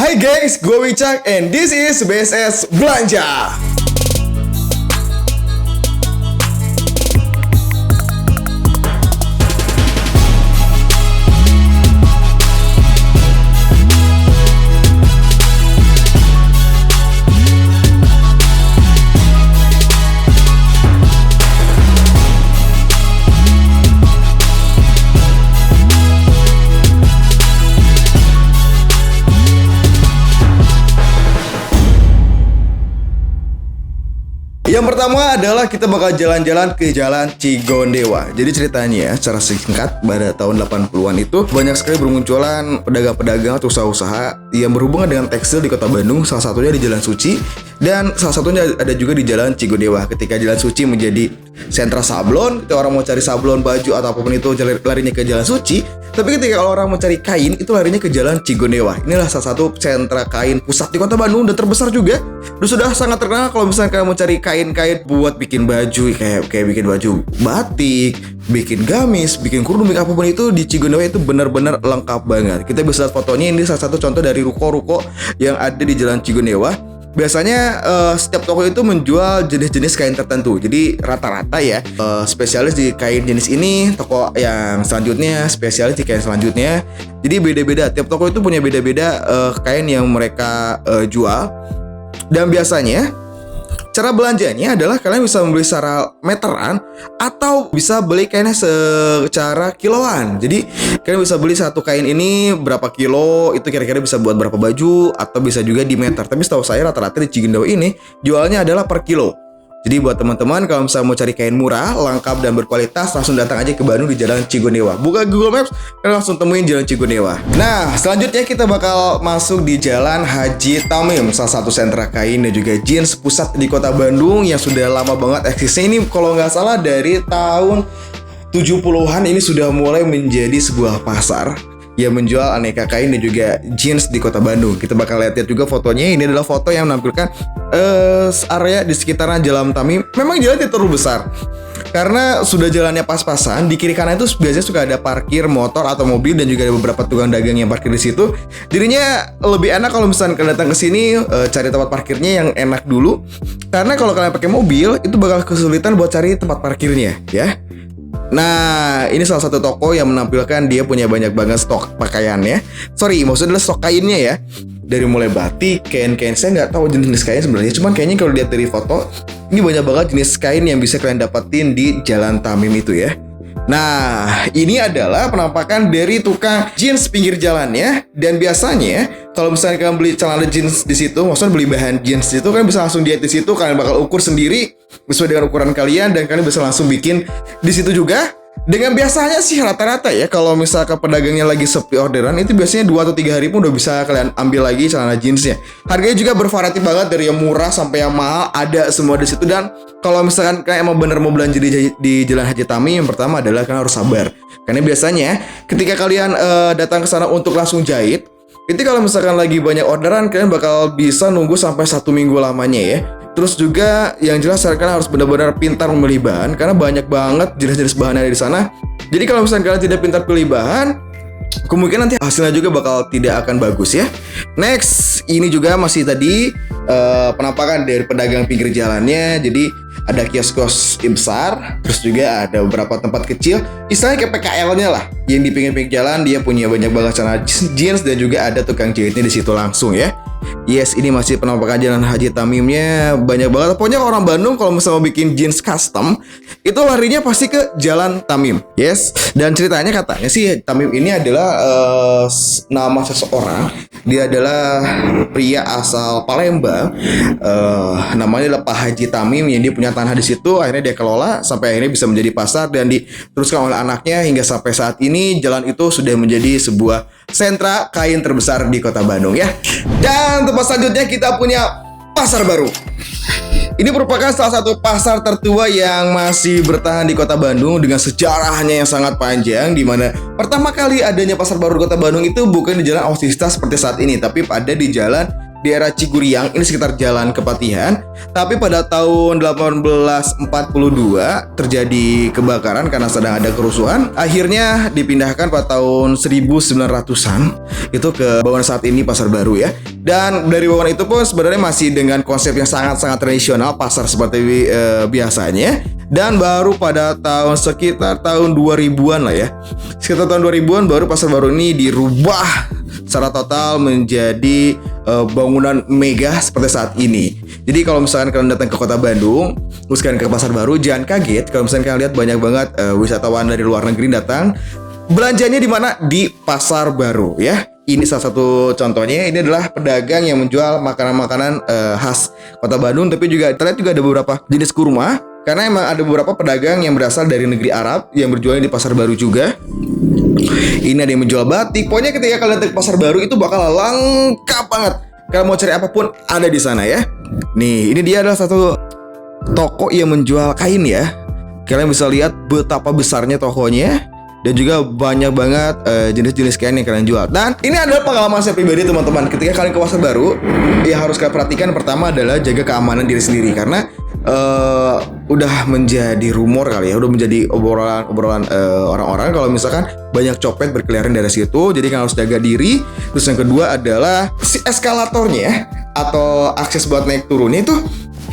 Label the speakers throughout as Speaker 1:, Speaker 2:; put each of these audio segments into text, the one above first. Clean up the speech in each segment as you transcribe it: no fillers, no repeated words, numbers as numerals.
Speaker 1: Hai guys, gue Wicak and this is BSS Belanja. Yang pertama adalah kita bakal jalan-jalan ke Jalan Cigondewa. Jadi ceritanya secara singkat, pada tahun 80-an itu banyak sekali bermunculan pedagang-pedagang atau usaha-usaha yang berhubungan dengan tekstil di Kota Bandung. Salah satunya di Jalan Suci dan salah satunya ada juga di Jalan Cigondewa. Ketika Jalan Suci menjadi sentra sablon, ketika orang mau cari sablon, baju atau apapun itu larinya ke Jalan Suci. Tapi ketika kalau orang mau cari kain, itu larinya ke Jalan Cigondewa. Inilah salah satu sentra kain pusat di Kota Bandung dan terbesar juga. Dan sudah sangat terkenal kalau misalnya kalian mau cari kain-kain buat bikin baju, kayak bikin baju batik, bikin gamis, bikin kerudung, apapun itu di Cigondewa itu benar-benar lengkap banget. Kita bisa lihat fotonya, ini salah satu contoh dari ruko-ruko yang ada di Jalan Cigondewa. Biasanya setiap toko itu menjual jenis-jenis kain tertentu. Jadi rata-rata ya spesialis di kain jenis ini, toko yang selanjutnya spesialis di kain selanjutnya. Jadi beda-beda, tiap toko itu punya beda-beda kain yang mereka jual. Dan biasanya cara belanjanya adalah kalian bisa membeli secara meteran atau bisa beli kainnya secara kiloan. Jadi kalian bisa beli satu kain ini berapa kilo, itu kira-kira bisa buat berapa baju, atau bisa juga di meter. Tapi setahu saya rata-rata di Cigondewa ini jualnya adalah per kilo. Jadi buat teman-teman kalau misalnya mau cari kain murah, lengkap dan berkualitas, langsung datang aja ke Bandung di Jalan Cigondewa. Buka Google Maps, kalian langsung temuin Jalan Cigondewa. Nah, selanjutnya kita bakal masuk di Jalan Haji Tamim, salah satu sentra kain dan juga jeans pusat di Kota Bandung yang sudah lama banget eksisnya. Ini kalau nggak salah dari tahun 70-an ini sudah mulai menjadi sebuah pasar yang menjual aneka kain dan juga jeans di Kota Bandung. Kita bakal lihat juga fotonya. Ini adalah foto yang menampilkan area di sekitaran Jalan Tamim. Memang jalannya terlalu besar karena sudah jalannya pas-pasan. Di kiri kanan itu biasanya suka ada parkir motor atau mobil dan juga ada beberapa tukang dagang yang parkir di situ. Jadinya lebih enak kalau misalnya kalian datang ke sini cari tempat parkirnya yang enak dulu. Karena kalau kalian pakai mobil itu bakal kesulitan buat cari tempat parkirnya, ya. Nah, ini salah satu toko yang menampilkan dia punya banyak banget stok pakaiannya. Maksudnya adalah stok kainnya ya. Dari mulai batik, kain-kain, saya nggak tahu jenis kain sebenarnya. Cuman kayaknya kalau lihat dari foto, ini banyak banget jenis kain yang bisa kalian dapetin di Jalan Tamim itu ya. Nah, ini adalah penampakan dari tukang jeans pinggir jalannya. Dan biasanya kalau misalnya kalian beli celana jeans di situ, maksudnya beli bahan jeans itu, kalian bisa langsung diet di situ. Kalian bakal ukur sendiri sesuai dengan ukuran kalian dan kalian bisa langsung bikin di situ juga. Dengan biasanya sih rata-rata ya, kalau misalkan pedagangnya lagi sepi orderan, itu biasanya 2 atau 3 hari pun udah bisa kalian ambil lagi celana jeansnya. Harganya juga bervariatif banget, dari yang murah sampai yang mahal, ada semua di situ. Dan kalau misalkan kalian emang bener mau belanja di Jalan Haji Tamim, yang pertama adalah kalian harus sabar. Karena biasanya ketika kalian datang ke sana untuk langsung jahit, itu kalau misalkan lagi banyak orderan, kalian bakal bisa nunggu sampai 1 minggu lamanya ya. Terus juga yang jelas kalian harus benar-benar pintar memilih bahan, karena banyak banget jenis-jenis bahan yang ada di sana. Jadi kalau misalnya kalian tidak pintar pilih bahan, kemungkinan nanti hasilnya juga bakal tidak akan bagus ya. Next, ini juga masih tadi penampakan dari pedagang pinggir jalannya. Jadi ada kios-kios besar, terus juga ada beberapa tempat kecil, istilahnya kayak PKL-nya lah. Yang di pinggir-pinggir jalan dia punya banyak banget celana jeans dan juga ada tukang jahitnya di situ langsung ya. Yes, ini masih penampakan Jalan Haji Tamimnya banyak banget. Pokoknya orang Bandung kalau misalnya mau bikin jeans custom, itu larinya pasti ke Jalan Tamim. Yes, dan ceritanya katanya sih Tamim ini adalah nama seseorang. Dia adalah pria asal Palembang. Namanya adalah Pak Haji Tamim, yang dia punya tanah di situ. Akhirnya dia kelola sampai akhirnya bisa menjadi pasar dan diteruskan oleh anaknya hingga sampai saat ini jalan itu sudah menjadi sebuah sentra kain terbesar di Kota Bandung ya. Dan tempat selanjutnya kita punya Pasar Baru. Ini merupakan salah satu pasar tertua yang masih bertahan di Kota Bandung dengan sejarahnya yang sangat panjang, di mana pertama kali adanya Pasar Baru di Kota Bandung itu bukan di Jalan Autista seperti saat ini, tapi ada di Jalan di era Ciguriang, ini sekitar Jalan Kepatihan. Tapi pada tahun 1842 terjadi kebakaran karena sedang ada kerusuhan. Akhirnya dipindahkan pada tahun 1900-an itu ke bangunan saat ini Pasar Baru ya. Dan dari bangunan itu pun sebenarnya masih dengan konsep yang sangat-sangat tradisional, pasar seperti biasanya. Dan baru pada sekitar tahun 2000-an lah ya. Sekitar tahun 2000-an baru pasar baru ini dirubah secara total menjadi bangunan mega seperti saat ini. Jadi kalau misalkan kalian datang ke kota Bandung, terus kalian ke pasar baru, jangan kaget kalau misalkan kalian lihat banyak banget wisatawan dari luar negeri datang. Belanjanya di mana? Di pasar baru ya. Ini salah satu contohnya. Ini adalah pedagang yang menjual makanan-makanan khas kota Bandung. Tapi juga kita lihat juga ada beberapa jenis kurma. Karena emang ada beberapa pedagang yang berasal dari negeri Arab yang berjualan di pasar baru juga. Ini ada yang menjual batik. Pokoknya ketika kalian ke pasar baru itu bakal lengkap banget. Kalian mau cari apapun ada di sana ya. Nih, ini dia adalah satu toko yang menjual kain ya. Kalian bisa lihat betapa besarnya tokonya. Dan juga banyak banget jenis-jenis kain yang kalian jual. Dan ini adalah pengalaman saya pribadi teman-teman. Ketika kalian ke pasar baru, yang harus kalian perhatikan pertama adalah jaga keamanan diri sendiri. Karena udah menjadi rumor kali ya, udah menjadi obrolan orang-orang kalau misalkan banyak copet berkeliaran dari situ. Jadi kalian harus jaga diri. Terus yang kedua adalah si eskalatornya atau akses buat naik turunnya itu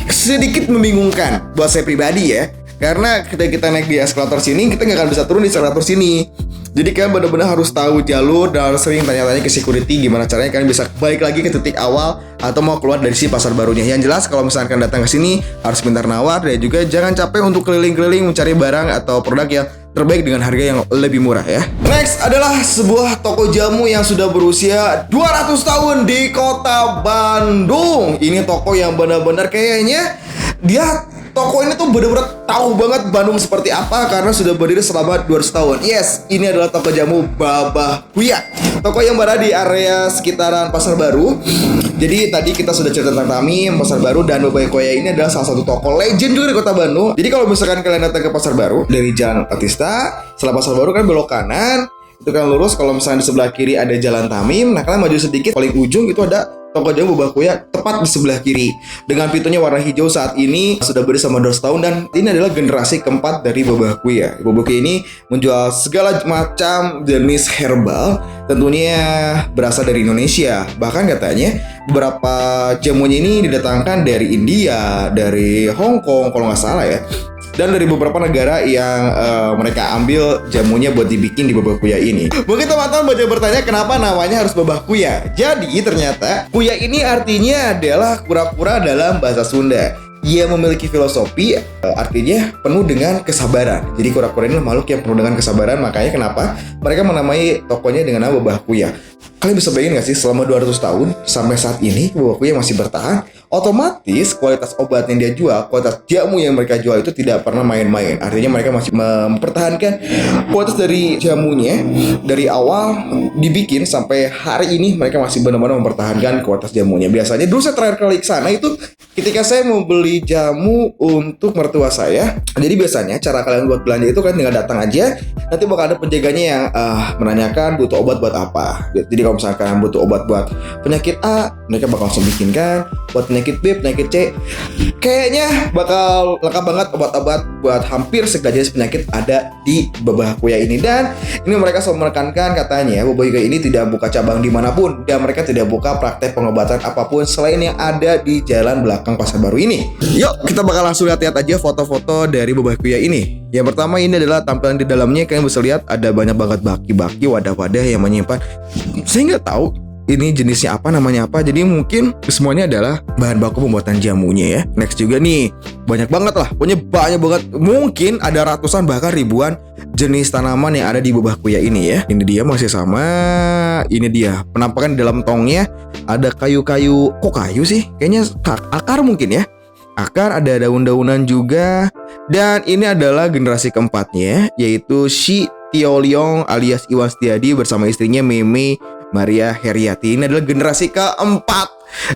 Speaker 1: sedikit membingungkan buat saya pribadi ya. Karena ketika kita naik di eskalator sini, kita nggak akan bisa turun di eskalator sini. Jadi kalian benar-benar harus tahu jalur dan harus sering tanya-tanya ke security gimana caranya kalian bisa balik lagi ke titik awal atau mau keluar dari si pasar barunya. Yang jelas kalau misalkan kalian datang ke sini harus pintar nawar dan juga jangan capek untuk keliling-keliling mencari barang atau produk yang terbaik dengan harga yang lebih murah ya. Next adalah sebuah toko jamu yang sudah berusia 200 tahun di kota Bandung. Ini toko yang benar-benar kayaknya toko ini tuh bener-bener tahu banget Bandung seperti apa karena sudah berdiri selama 200 tahun. Yes, ini adalah toko jamu Babah Kuya. Toko yang berada di area sekitaran Pasar Baru. Jadi tadi kita sudah cerita tentang Tamim, Pasar Baru, dan Babah Kuya ini adalah salah satu toko legend juga di kota Bandung. Jadi kalau misalkan kalian datang ke Pasar Baru dari Jalan Otista, setelah Pasar Baru kan belok kanan, itu kan lurus. Kalau misalnya di sebelah kiri ada Jalan Tamim, nah kalian maju sedikit paling ujung itu ada toko jamu Babah Kuya tepat di sebelah kiri dengan pintunya warna hijau. Saat ini sudah berdiri sama 200 tahun dan ini adalah generasi keempat dari Babah Kuya. Babah Kuya ini menjual segala macam jenis herbal, tentunya berasal dari Indonesia. Bahkan katanya beberapa jamunya ini didatangkan dari India, dari Hong Kong kalau nggak salah ya. Dan dari beberapa negara yang mereka ambil jamunya buat dibikin di Babah Kuya ini. Mungkin teman-teman banyak bertanya kenapa namanya harus Babah Kuya. Jadi ternyata Kuya ini artinya adalah kura-kura dalam bahasa Sunda. Ia memiliki filosofi artinya penuh dengan kesabaran. Jadi kura-kura ini makhluk yang penuh dengan kesabaran. Makanya kenapa mereka menamai tokonya dengan nama Babah Kuya. Kalian bisa bayangin gak sih selama 200 tahun sampai saat ini Babah Kuya masih bertahan? Otomatis kualitas obat yang dia jual, kualitas jamu yang mereka jual itu tidak pernah main-main. Artinya mereka masih mempertahankan kualitas dari jamunya dari awal dibikin sampai hari ini. Mereka masih benar-benar mempertahankan kualitas jamunya. Biasanya dulu saya terakhir kali ke sana itu ketika saya mau beli jamu untuk mertua saya. Jadi biasanya cara kalian buat belanja itu kan tinggal datang aja. Nanti bakal ada penjaganya yang menanyakan butuh obat buat apa. Jadi kalau misalkan kalian butuh obat buat penyakit A, mereka bakal langsung bikinkan. Buat penyakit B, penyakit C, kayaknya bakal lengkap banget obat-obat buat hampir segala jenis penyakit ada di Babah Kuya ini. Dan ini mereka selalu menekankan katanya Babah Kuya ini tidak buka cabang dimanapun dan mereka tidak buka praktek pengobatan apapun selain yang ada di jalan belakang Pasar Baru ini. Yuk kita bakal langsung lihat aja foto-foto dari Babah Kuya ini. Yang pertama ini adalah tampilan di dalamnya. Kalian bisa lihat ada banyak banget baki-baki, wadah-wadah yang menyimpan. Saya nggak tahu ini jenisnya apa, namanya apa. Jadi mungkin semuanya adalah bahan baku pembuatan jamunya ya. Next juga nih, banyak banget lah. Pokoknya banyak banget. Mungkin ada ratusan bahkan ribuan jenis tanaman yang ada di Babah Kuya ini ya. Ini dia masih sama. Ini dia penampakan di dalam tongnya. Ada kayu-kayu. Kok kayu sih? Kayaknya akar mungkin ya. Akar, ada daun-daunan juga. Dan ini adalah generasi keempatnya, yaitu Shi Tioliong alias Iwan Setiadi bersama istrinya Meme Maria Heriati. Ini adalah generasi keempat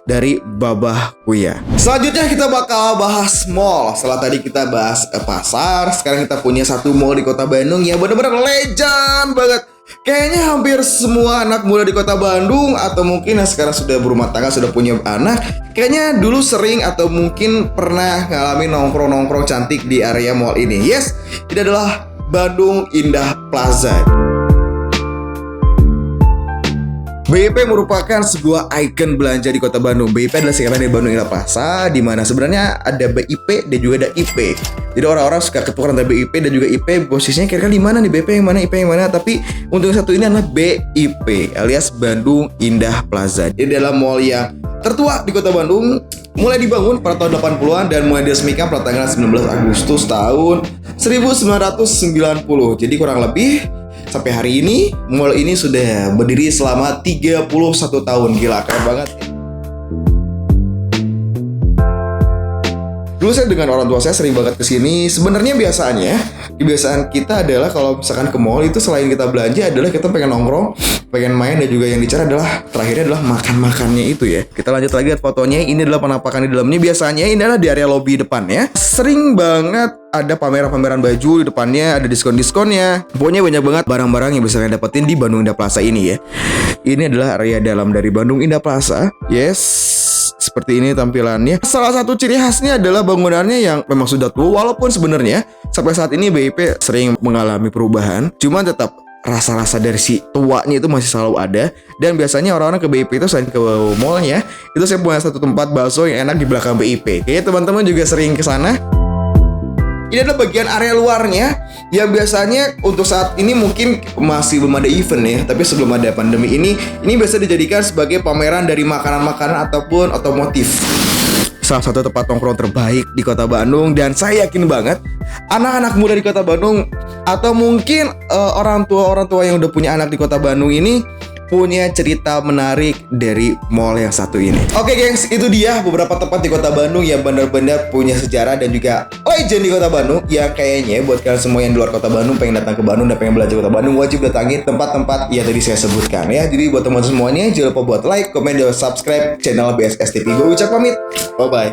Speaker 1: dari Babah Kuya. Selanjutnya kita bakal bahas mall. Setelah tadi kita bahas pasar, sekarang kita punya satu mall di kota Bandung yang benar-benar legend banget. Kayaknya hampir semua anak muda di kota Bandung atau mungkin yang sekarang sudah berumah tangga, sudah punya anak, kayaknya dulu sering atau mungkin pernah ngalamin nongkrong-nongkrong cantik di area mall ini. Yes, ini adalah Bandung Indah Plaza. BIP merupakan sebuah ikon belanja di Kota Bandung. BIP adalah singkatan dari Bandung Indah Plaza, di mana sebenarnya ada BIP dan juga ada IP. Jadi orang-orang suka ketukeran antara BIP dan juga IP. Posisinya kira-kira di mana nih, BIP yang mana, IP yang mana? Tapi untuk yang satu ini adalah BIP alias Bandung Indah Plaza. Ini adalah mall yang tertua di Kota Bandung, mulai dibangun pada tahun 80-an dan mulai diresmikan pada tanggal 19 Agustus tahun 1990. Jadi kurang lebih sampai hari ini mall ini sudah berdiri selama 31 tahun. Gila, keren banget. Dulu saya dengan orang tua saya sering banget kesini. Sebenarnya kebiasaan kita adalah kalau misalkan ke mall itu selain kita belanja adalah kita pengen nongkrong, pengen main, dan juga yang dicari adalah terakhirnya adalah makan-makannya itu ya. Kita lanjut lagi lihat fotonya. Ini adalah penampakan di dalamnya. Biasanya ini adalah di area lobby depan ya. Sering banget ada pameran-pameran baju di depannya, ada diskon-diskonnya. Pokoknya banyak banget barang-barang yang bisa kalian dapetin di Bandung Indah Plaza ini ya. Ini adalah area dalam dari Bandung Indah Plaza. Yes, seperti ini tampilannya. Salah satu ciri khasnya adalah bangunannya yang memang sudah tua. Walaupun sebenarnya sampai saat ini BIP sering mengalami perubahan, cuman tetap rasa-rasa dari si tuanya itu masih selalu ada. Dan biasanya orang-orang ke BIP itu selain ke mallnya, itu saya punya satu tempat bakso yang enak di belakang BIP. Kayaknya teman-teman juga sering ke sana. Ini adalah bagian area luarnya yang biasanya untuk saat ini mungkin masih belum ada event ya, tapi sebelum ada pandemi ini biasa dijadikan sebagai pameran dari makanan-makanan ataupun otomotif. Salah satu tempat nongkrong terbaik di Kota Bandung, dan saya yakin banget anak-anak muda di Kota Bandung atau mungkin orang tua yang udah punya anak di Kota Bandung ini punya cerita menarik dari mall yang satu ini. Oke gengs, itu dia beberapa tempat di Kota Bandung yang benar-benar punya sejarah dan juga legend di Kota Bandung. Yang kayaknya buat kalian semua yang di luar Kota Bandung pengen datang ke Bandung dan pengen belajar Kota Bandung, wajib datangin tempat-tempat yang tadi saya sebutkan ya. Jadi buat teman semuanya jangan lupa buat like, komen, dan subscribe channel BSS TV. Gue ucap pamit, bye bye.